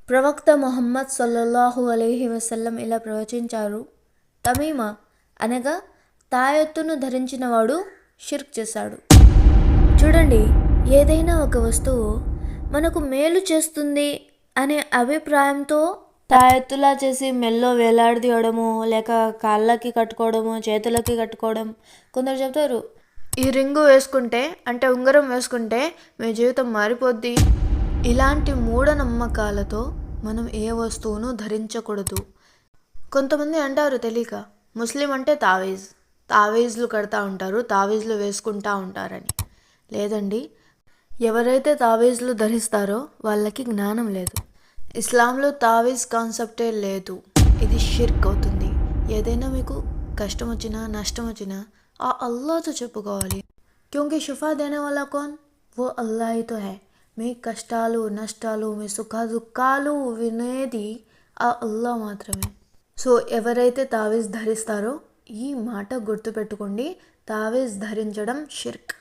ప్రవక్త ముహమ్మద్ సల్లల్లాహు అలైహి వసల్లం ఇలా ప్రవచించారు, తమీమా అనగా తాయెత్తును ధరించినవాడు షిర్క్ చేశాడు. చూడండి, ఏదైనా ఒక వస్తువు మనకు మేలు చేస్తుంది అనే అభిప్రాయంతో తాయెత్తులా చేసి మెల్లో వేలాడదీయడము, లేక కాళ్ళకి కట్టుకోవడము, చేతులకి కట్టుకోవడం. కొందరు చెప్తారు, ఈ రింగు వేసుకుంటే అంటే ఉంగరం వేసుకుంటే మీ జీవితం మారిపోద్ది. ఇలాంటి మూఢనమ్మకాలతో మనం ఏ వస్తువును ధరించకూడదు. కొంతమంది అంటారు తెలియక, ముస్లిం అంటే తావీజ్లు కడతా ఉంటారు, తావీజ్లు వేసుకుంటా ఉంటారని. లేదండి, ఎవరైతే తావీజ్లు ధరిస్తారో వాళ్ళకి జ్ఞానం లేదు. ఇస్లాంలో తావీజ్ కాన్సెప్టే లేదు. ఇది షిర్క్ అవుతుంది. ఏదైనా మీకు కష్టం వచ్చినా నష్టం వచ్చినా ఆ అల్లాతో చెప్పుకోవాలి. క్యూంకి షిఫా దేనే వాలా కౌన్? वो अल्लाह ही तो है. మీ కష్టాలు నష్టాలు మీ సుఖ దుఃఖాలు వినేది ఆ అల్లా మాత్రమే. సో ఎవరైతే తావీజ్ ధరిస్తారో ఈ మాట గుర్తుపెట్టుకోండి, తావీజ్ ధరించడం షిర్క్.